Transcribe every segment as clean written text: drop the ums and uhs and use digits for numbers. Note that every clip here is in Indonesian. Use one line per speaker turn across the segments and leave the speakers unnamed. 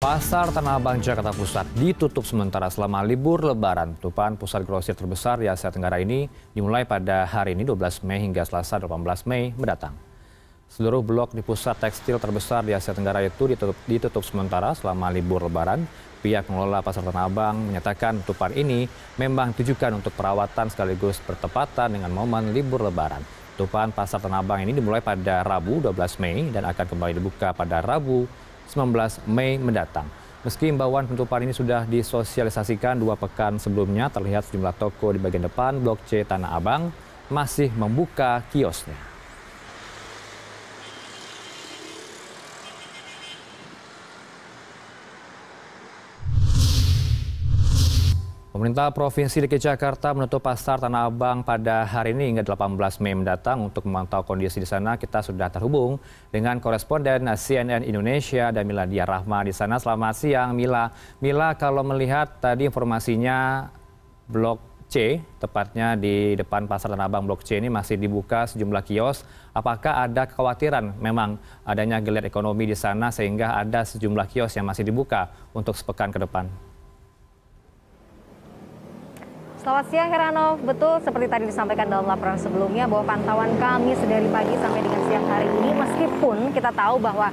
Pasar Tanah Abang, Jakarta Pusat ditutup sementara selama libur Lebaran. Tutupan pusat grosir terbesar di Asia Tenggara ini dimulai pada hari ini 12 Mei hingga Selasa 18 Mei mendatang. Seluruh blok di pusat tekstil terbesar di Asia Tenggara itu ditutup sementara selama libur Lebaran. Pihak pengelola Pasar Tanah Abang menyatakan tutupan ini memang ditujukan untuk perawatan sekaligus bertepatan dengan momen libur Lebaran. Tutupan Pasar Tanah Abang ini dimulai pada Rabu 12 Mei dan akan kembali dibuka pada Rabu 19 Mei mendatang. Meski imbauan penutupan ini sudah disosialisasikan 2 pekan sebelumnya, terlihat sejumlah toko di bagian depan Blok C Tanah Abang masih membuka kiosnya. Pemerintah Provinsi DKI Jakarta menutup Pasar Tanah Abang pada hari ini hingga 18 Mei mendatang. Untuk memantau kondisi di sana, kita sudah terhubung dengan koresponden CNN Indonesia dan Miladia Rahma di sana. Selamat siang, Mila. Mila, kalau melihat tadi informasinya Blok C, tepatnya di depan Pasar Tanah Abang Blok C ini masih dibuka sejumlah kios. Apakah ada kekhawatiran memang adanya geliat ekonomi di sana sehingga ada sejumlah kios yang masih dibuka untuk sepekan ke depan?
Selamat siang Heranov, betul seperti tadi disampaikan dalam laporan sebelumnya bahwa pantauan kami sedari pagi sampai dengan siang hari ini, meskipun kita tahu bahwa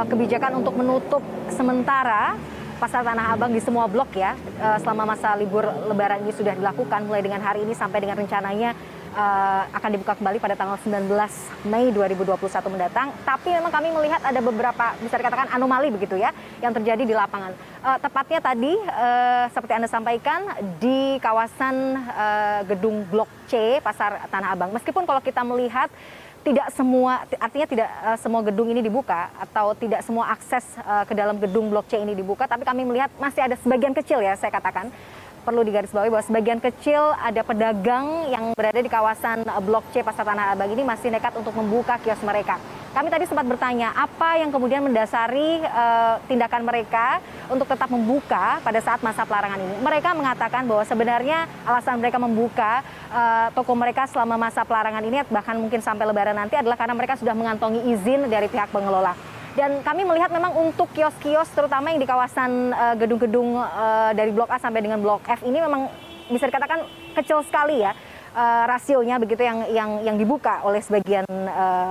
kebijakan untuk menutup sementara Pasar Tanah Abang di semua blok ya selama masa libur Lebaran ini sudah dilakukan mulai dengan hari ini sampai dengan rencananya akan dibuka kembali pada tanggal 19 Mei 2021 mendatang. Tapi memang kami melihat ada beberapa bisa dikatakan anomali begitu ya yang terjadi di lapangan. Tepatnya tadi seperti Anda sampaikan di kawasan gedung Blok C Pasar Tanah Abang. Meskipun kalau kita melihat tidak semua, artinya tidak semua gedung ini dibuka atau tidak semua akses ke dalam gedung Blok C ini dibuka, tapi kami melihat masih ada sebagian kecil ya saya katakan. Perlu digarisbawahi bahwa sebagian kecil ada pedagang yang berada di kawasan Blok C Pasar Tanah Abang ini masih nekat untuk membuka kios mereka. Kami tadi sempat bertanya apa yang kemudian mendasari tindakan mereka untuk tetap membuka pada saat masa pelarangan ini. Mereka mengatakan bahwa sebenarnya alasan mereka membuka toko mereka selama masa pelarangan ini bahkan mungkin sampai Lebaran nanti adalah karena mereka sudah mengantongi izin dari pihak pengelola. Dan kami melihat memang untuk kios-kios terutama yang di kawasan gedung-gedung dari Blok A sampai dengan Blok F ini memang bisa dikatakan kecil sekali ya rasionya begitu yang dibuka oleh sebagian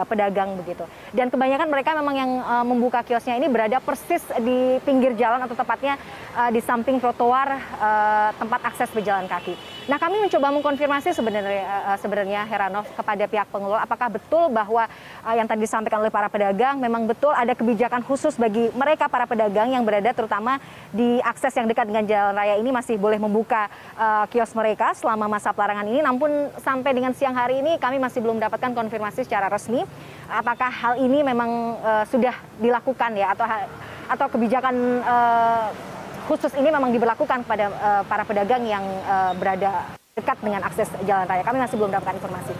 pedagang begitu. Dan kebanyakan mereka memang yang membuka kiosnya ini berada persis di pinggir jalan atau tepatnya di samping trotoar tempat akses pejalan kaki. Nah, kami mencoba mengkonfirmasi sebenarnya Heranov kepada pihak pengelola apakah betul bahwa yang tadi disampaikan oleh para pedagang memang betul ada kebijakan khusus bagi mereka para pedagang yang berada terutama di akses yang dekat dengan jalan raya ini masih boleh membuka kios mereka selama masa pelarangan ini. Namun sampai dengan siang hari ini kami masih belum mendapatkan konfirmasi secara resmi apakah hal ini memang sudah dilakukan ya atau kebijakan khusus ini memang diberlakukan kepada para pedagang yang berada dekat dengan akses jalan raya. Kami masih belum mendapatkan informasi.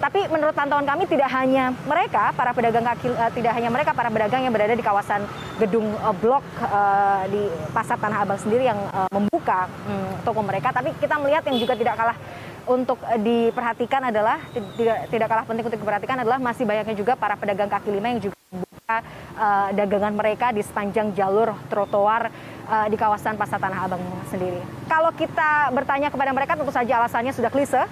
Tapi menurut pantauan kami tidak hanya mereka para pedagang para pedagang yang berada di kawasan gedung blok di Pasar Tanah Abang sendiri yang membuka toko mereka, tapi kita melihat yang juga tidak kalah untuk diperhatikan adalah tidak kalah penting untuk diperhatikan adalah masih banyaknya juga para pedagang kaki lima yang juga membuka dagangan mereka di sepanjang jalur trotoar di kawasan Pasar Tanah Abang sendiri. Kalau kita bertanya kepada mereka tentu saja alasannya sudah klise.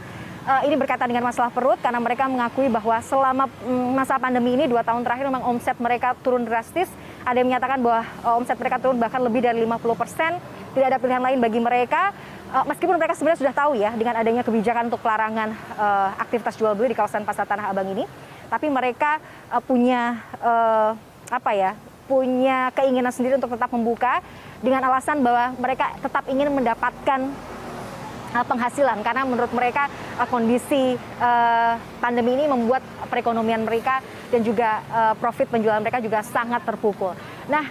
Ini berkaitan dengan masalah perut karena mereka mengakui bahwa selama masa pandemi ini 2 tahun terakhir memang omset mereka turun drastis. Ada yang menyatakan bahwa omset mereka turun bahkan lebih dari 50%. Tidak ada pilihan lain bagi mereka. Meskipun mereka sebenarnya sudah tahu ya dengan adanya kebijakan untuk pelarangan aktivitas jual beli di kawasan Pasar Tanah Abang ini, tapi mereka punya punya keinginan sendiri untuk tetap membuka dengan alasan bahwa mereka tetap ingin mendapatkan penghasilan karena menurut mereka kondisi pandemi ini membuat perekonomian mereka dan juga profit penjualan mereka juga sangat terpukul. Nah,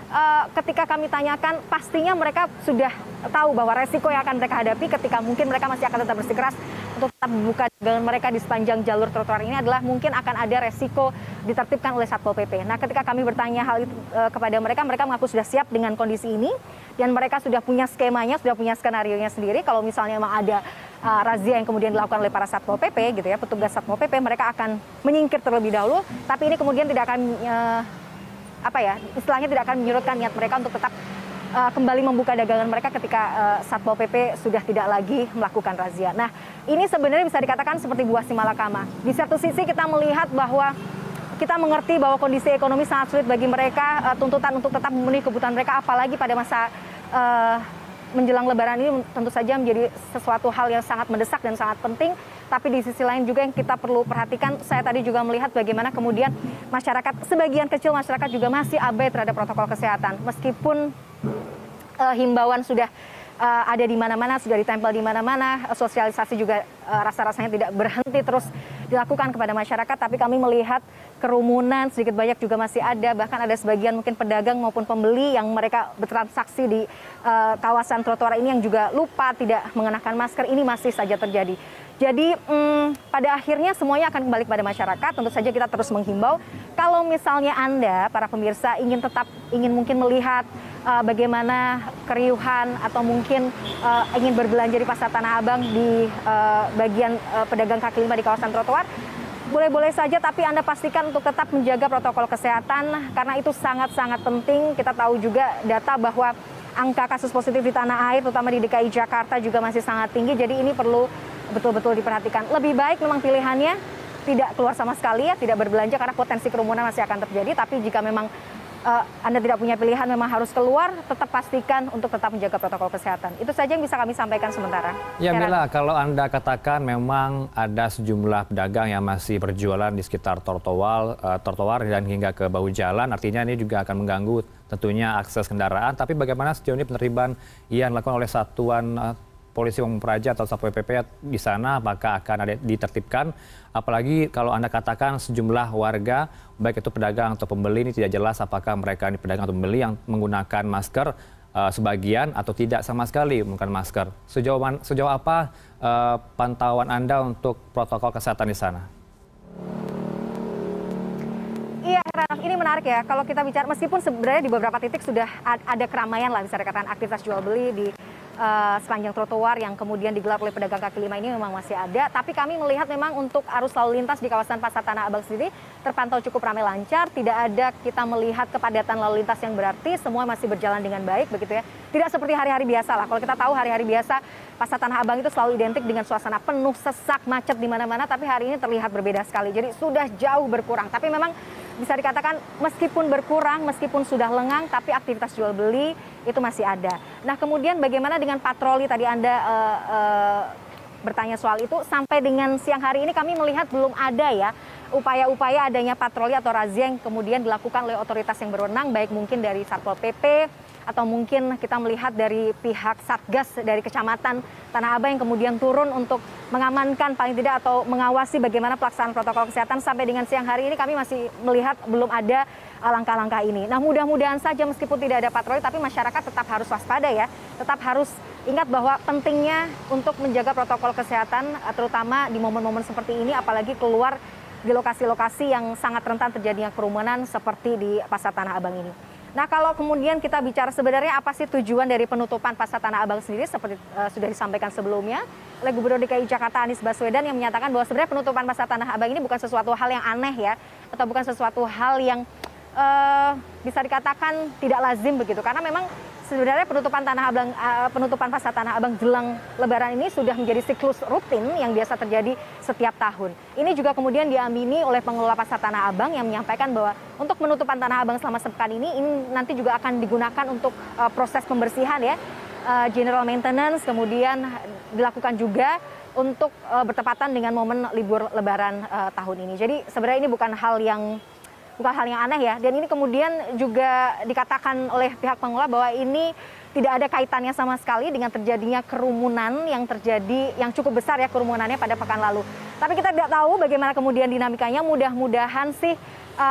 ketika kami tanyakan, pastinya mereka sudah tahu bahwa resiko yang akan mereka hadapi ketika mungkin mereka masih akan tetap bersikeras untuk tetap membuka dagangan mereka di sepanjang jalur trotoar ini adalah mungkin akan ada resiko ditertibkan oleh Satpol PP. Nah, ketika kami bertanya hal itu kepada mereka, mereka mengaku sudah siap dengan kondisi ini dan mereka sudah punya skemanya, sudah punya skenarionya sendiri. Kalau misalnya memang ada razia yang kemudian dilakukan oleh para Satpol PP, gitu ya, petugas Satpol PP, mereka akan menyingkir terlebih dahulu. Tapi ini kemudian tidak akan istilahnya tidak akan menyurutkan niat mereka untuk tetap kembali membuka dagangan mereka ketika Satpol PP sudah tidak lagi melakukan razia. Nah, ini sebenarnya bisa dikatakan seperti buah si malakama. Di satu sisi kita melihat bahwa kita mengerti bahwa kondisi ekonomi sangat sulit bagi mereka, tuntutan untuk tetap memenuhi kebutuhan mereka, apalagi pada masa menjelang Lebaran ini tentu saja menjadi sesuatu hal yang sangat mendesak dan sangat penting. Tapi di sisi lain juga yang kita perlu perhatikan, saya tadi juga melihat bagaimana kemudian masyarakat, sebagian kecil masyarakat juga masih abai terhadap protokol kesehatan. Meskipun himbauan sudah ada di mana-mana, sudah ditempel di mana-mana, sosialisasi juga rasa-rasanya tidak berhenti terus dilakukan kepada masyarakat, tapi kami melihat kerumunan sedikit banyak juga masih ada, bahkan ada sebagian mungkin pedagang maupun pembeli yang mereka bertransaksi di kawasan trotoar ini yang juga lupa tidak mengenakan masker, ini masih saja terjadi. Jadi pada akhirnya semuanya akan kembali kepada masyarakat. Tentu saja kita terus menghimbau, kalau misalnya Anda, para pemirsa, ingin mungkin melihat bagaimana keriuhan atau mungkin ingin berbelanja di Pasar Tanah Abang di bagian pedagang kaki lima di kawasan trotoar, boleh-boleh saja, tapi Anda pastikan untuk tetap menjaga protokol kesehatan karena itu sangat-sangat penting. Kita tahu juga data bahwa angka kasus positif di tanah air, terutama di DKI Jakarta juga masih sangat tinggi, jadi ini perlu betul-betul diperhatikan. Lebih baik memang pilihannya tidak keluar sama sekali ya, tidak berbelanja karena potensi kerumunan masih akan terjadi, tapi jika memang Anda tidak punya pilihan, memang harus keluar, tetap pastikan untuk tetap menjaga protokol kesehatan. Itu saja yang bisa kami sampaikan sementara.
Ya Mila, kalau Anda katakan memang ada sejumlah pedagang yang masih berjualan di sekitar trotoar dan hingga ke bahu jalan, artinya ini juga akan mengganggu tentunya akses kendaraan. Tapi bagaimana sejauh ini penertiban yang dilakukan oleh Satuan Polisi Pamung Praja atau Satpol PP di sana, apakah akan ada ditertibkan? Apalagi kalau Anda katakan sejumlah warga, baik itu pedagang atau pembeli, ini tidak jelas apakah mereka ini pedagang atau pembeli yang menggunakan masker sebagian atau tidak sama sekali menggunakan masker. Sejauh apa pantauan Anda untuk protokol kesehatan di sana?
Iya, Heranov, ini menarik ya. Kalau kita bicara, meskipun sebenarnya di beberapa titik sudah ada keramaian lah, bisa dikatakan aktivitas jual beli di sepanjang trotoar yang kemudian digelar oleh pedagang kaki lima ini memang masih ada. Tapi kami melihat memang untuk arus lalu lintas di kawasan Pasar Tanah Abang sendiri terpantau cukup ramai lancar. Tidak ada kita melihat kepadatan lalu lintas yang berarti, semua masih berjalan dengan baik begitu ya. Tidak seperti hari-hari biasa lah. Kalau kita tahu hari-hari biasa Pasar Tanah Abang itu selalu identik dengan suasana penuh, sesak, macet di mana-mana. Tapi hari ini terlihat berbeda sekali. Jadi sudah jauh berkurang. Tapi memang bisa dikatakan meskipun berkurang, meskipun sudah lengang, tapi aktivitas jual beli itu masih ada. Nah, kemudian bagaimana dengan patroli? Tadi Anda bertanya soal itu. Sampai dengan siang hari ini kami melihat belum ada ya upaya-upaya adanya patroli atau razia yang kemudian dilakukan oleh otoritas yang berwenang, baik mungkin dari Satpol PP atau mungkin kita melihat dari pihak Satgas dari Kecamatan Tanah Abang yang kemudian turun untuk mengamankan paling tidak atau mengawasi bagaimana pelaksanaan protokol kesehatan. Sampai dengan siang hari ini kami masih melihat belum ada langkah-langkah ini. Nah, mudah-mudahan saja meskipun tidak ada patroli, tapi masyarakat tetap harus waspada ya, tetap harus ingat bahwa pentingnya untuk menjaga protokol kesehatan, terutama di momen-momen seperti ini, apalagi keluar di lokasi-lokasi yang sangat rentan terjadinya kerumunan seperti di Pasar Tanah Abang ini. Nah, kalau kemudian kita bicara sebenarnya apa sih tujuan dari penutupan Pasar Tanah Abang sendiri, seperti sudah disampaikan sebelumnya oleh Gubernur DKI Jakarta Anies Baswedan yang menyatakan bahwa sebenarnya penutupan Pasar Tanah Abang ini bukan sesuatu hal yang aneh ya, atau bukan sesuatu hal yang bisa dikatakan tidak lazim begitu, karena memang sebenarnya penutupan Pasar Tanah Abang jelang Lebaran ini sudah menjadi siklus rutin yang biasa terjadi setiap tahun. Ini juga kemudian diamini oleh pengelola Pasar Tanah Abang yang menyampaikan bahwa untuk penutupan Tanah Abang selama sepekan ini nanti juga akan digunakan untuk proses pembersihan ya, general maintenance, kemudian dilakukan juga untuk bertepatan dengan momen libur Lebaran tahun ini. Jadi sebenarnya ini bukan hal yang aneh ya, dan ini kemudian juga dikatakan oleh pihak pengelola bahwa ini tidak ada kaitannya sama sekali dengan terjadinya kerumunan yang terjadi, yang cukup besar ya kerumunannya pada pekan lalu. Tapi kita tidak tahu bagaimana kemudian dinamikanya. Mudah-mudahan sih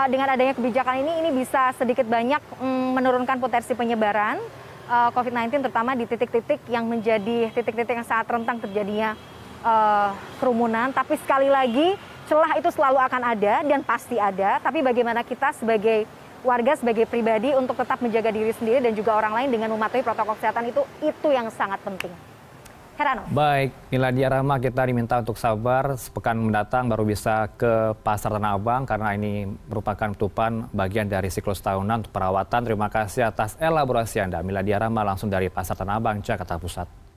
dengan adanya kebijakan ini bisa sedikit banyak menurunkan potensi penyebaran COVID-19, terutama di titik-titik yang menjadi titik-titik yang sangat rentan terjadinya kerumunan. Tapi sekali lagi, celah itu selalu akan ada dan pasti ada, tapi bagaimana kita sebagai warga, sebagai pribadi untuk tetap menjaga diri sendiri dan juga orang lain dengan mematuhi protokol kesehatan itu yang sangat penting. Heranov.
Baik, Miladia Rahma, kita diminta untuk sabar. Sepekan mendatang baru bisa ke Pasar Tanah Abang karena ini merupakan penutupan bagian dari siklus tahunan untuk perawatan. Terima kasih atas elaborasi Anda. Miladia Rahma langsung dari Pasar Tanah Abang, Jakarta Pusat.